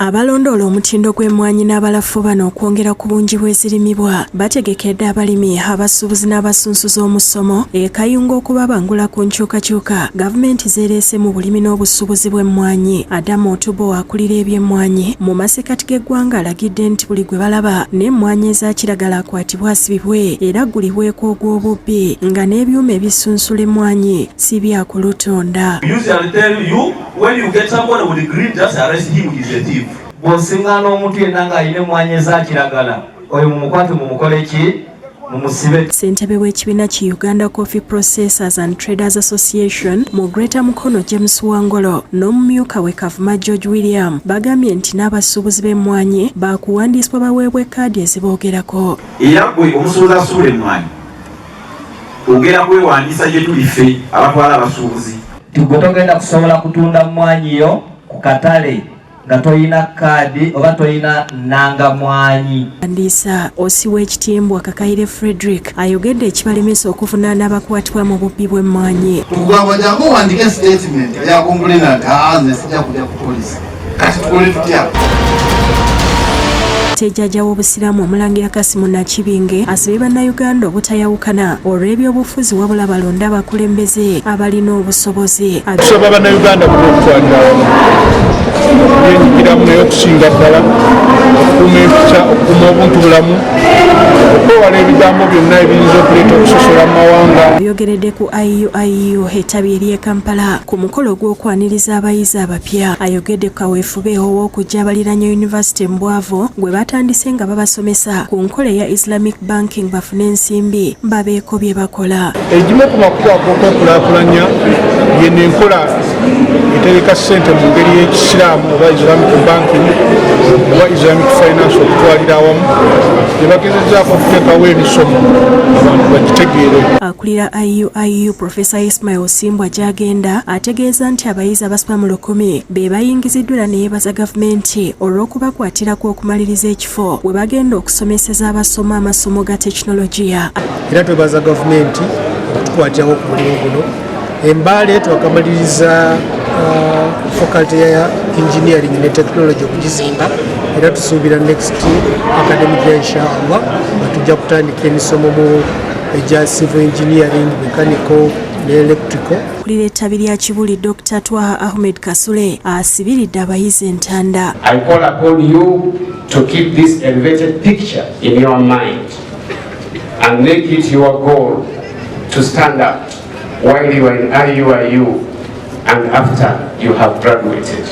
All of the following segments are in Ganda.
Abalondoola omutindo gw'emwanyi n'abalafu bano okwongera ku bungi bw'ezirimibwa bategekedde abalimi abasuubuzi n'abasunsuza omusomo ekayunga okubabangula ku nkyukakyuka gavumenti zeereese mu bulimi n'obusuubuzi bw'emmwanyi. Adamu Otubo akulira eby'emmwanyi mu masekkati g'eggwanga alagidde nti buli gwe balaba n'emmwanyi eza kiragala akwatibwa asibibwe era aggulibweko ogw'obubbi nga n'ebyuma ebisunsula emmwanyi si bya kulutonda. Bw'osingana omuntu yenna ng'alina emmwanyi eza kiragala oyo mumukwate mumukole ki mumusibe. Ssentebe w'ekibiina ki Uganda Coffee Processors and Traders Association mu Greater Mukono James Wangolo n'omumyuka we Kavuma George William bagambye nti n'abasuubuzi b'emmwanyi baakuwandiisibwa baweebwa ekkaadi eziboogerako. Era gwe omusuubuzi asuula emmwanyi ogera kwewandiisa gye tuli ffe abatwala abasuubuzi. Gwe togenda kusobola kutunda mmwanyi yo ku katale nga toyina kaadi oba toyina nanga mwanyi. Andisa osi w'ekitimbwa Kakayire Frederick ayogedde ekibalemesa okuvunaana abakwatibwa mu bubbi bw'emmwanyi. Tugamba jako wandike statement ya complainant aanze sijja kujja ku police. Kati tukole tutya? Tejjajja w'obusiraamu Omulangira Kasimu Nakibinge asabye bannayuganda obutayawukana olw'ebyobufuzi wabula balonde abakulembeze abalina obusobozi. Tusaba bannayuganda okutwalira ebyenjigiramu naye okusinga ddala okukuuma empisa okukuuma obuntubulamu okwewala ebigambo byonna ebiyinza okuleeta okusosola mu mawanga. Byogeredde ku IUIU ettabi ery'e Kampala ku mukolo gw'okwaniriza abayizi abapya. Ayogedde ku kawefube ow'okujja abaliranye yunivasite Mbwavo gwe batandise nga babasomesa ku nkola eya Islamic banking bafune ensimbi babeeko bye bakola. Egimu ku makubo ag'okwekulaakulanya yeno enkola etereka ssente mu ngeri y'ekisiraamu oba Islamic banking oba Islamic finance okutwalira awamu gye bagezezzaako okuteekawo emisomo abantu bagitegeere. Akulira IUIU Professor Ismail Simbwa gy'agenda ategeeza nti abayizi abasoma mu 1000 be bayingiziddwa era ne yeebaza gavumenti olw'okubakwatirako okumaliriza ekifo we bagenda okusomeseza abasoma amasomo ga tekinologiya. Era twebaza gavumenti okutukwatirawo ku mulimu guno. Embaale twakamaliriza faculty ya engineering ne technology okugizimba era tusuubira next academic year inshallah tujja kutandika emisomo mu eja civil engineering, mechanical ne electrical. Kulira ettabi lya Kibuli Dr. Twaha Ahmed Kasule asibiridde abayizi entanda. I call upon you to keep this elevated picture in your mind and make it your goal to stand up while you are in IUIU and after you have graduated.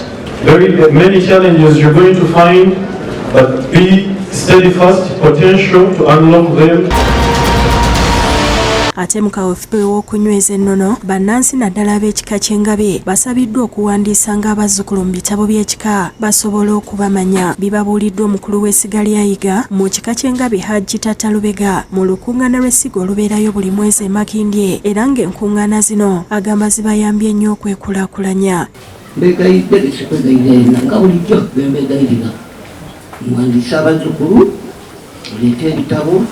Very many challenges you're going to find, but be steadfast, potential to unlock them. Ate mu kawefube w'okunyweza ennono bannansi naddala ab'ekika ky'engabe basabiddwa okuwandiisa ng'abazzukulu mu bitabo by'ekika basobole okubamanya. Bibabuuliddwa omukulu w'essiga lya Yiga mu kika ky'engabe Hajji Tata Lubega mu lukuŋŋaana lw'essiga olubeerayo buli mwezi e Makindye era ng'enkuŋŋaana zino agamba zibayambye nnyo okwekulaakulanya. Mbegayidde tekikwegayirira nga bulijjo bembegayirira muwandiise abazzukulu oleete ebitabo.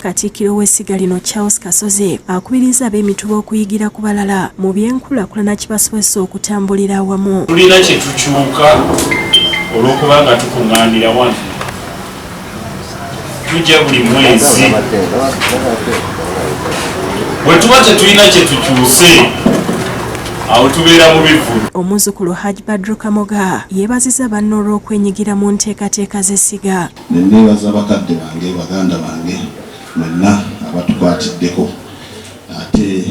Katikkiro w'essiga lino Charles Kasoze akubiriza ab'emituba okuyigira ku balala mu by'enkulaakulana kibasobozesa okutambulira awamu. Tulina kye tukyuka olw'okuba nga tukuŋŋaanira wano. Tujja buli mwezi. Bwe tuba tetulina kye tukyuse awo tubeera mu bivulu. Omuzzukulu Hajji Badru Kamoga yeebaziza banne olw'okwenyigira mu nteekateeka z'essiga. Neebaza bakadde bange baganda bange mwenna abatukwatiddeko ate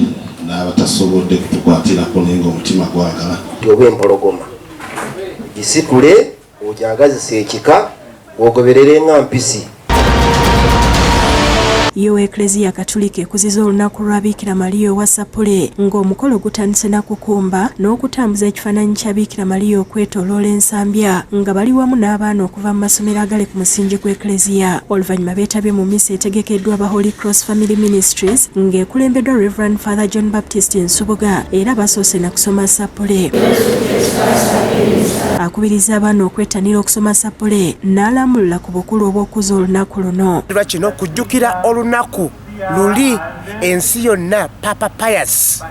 n'abatasobodde kutukwatirako naye ng'omutima gwagala. Obw'empologoma gisitule ogyagazisa ekika ogoberere nga mpisi. Yo Eklezia Katulika ekuziza olunaku lwa Biikira Mariya owa Sapule ng'omukolo gutandise na kukumba n'okutambuza ekifaananyi kya Biikira Mariya okwetooloola ensambya nga bali wamu n'abaana okuva mu masomero agali ku musingi gw'Eklezia. Oluvannyuma beetabye mu misa etegekeddwa aba Holy Cross Family Ministries ng'ekulembeddwa Reverend Father John Baptist Nsubuga era basoose na kusoma Sapule. Akubiriza abaana okwettanira okusoma Sapule n'alamulula ku bukulu obw'okuza olunaku luno. Kino kujjukira olunaku luli ensi yonna Papa Pius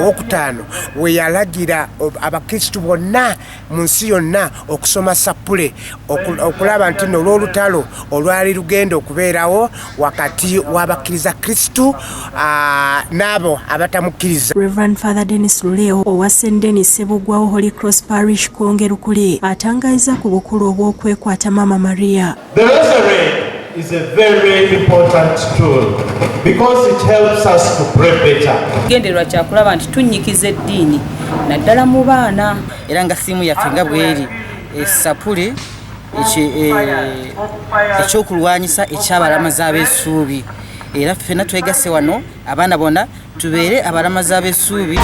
okutaano we yalagira abakristu bonna mu nsi yonna okusoma sapule okulaba nti n'olw'olutalo olwali lugenda okubeerawo wakati w'abakkiriza kristu n'abo abatamukkiriza. Reverend Father Dennis Luleo owa St. Denis Sebugwawo Holy Cross Parish Kwongerukuli atangaaza ku bukulu obw'okwekwata Mama Maria. The rosary is a very important tool because it helps us to pray better. Genderwa kyakulaba nti tunyikiza eddiini naddala mu baana era nga simu yaffe nga bweri essapule ekyokulwanyisa ekyabalamazi ab'essuubi era ffenna twegase wano abaana bonna tubeere abalamazi ab'essuubi.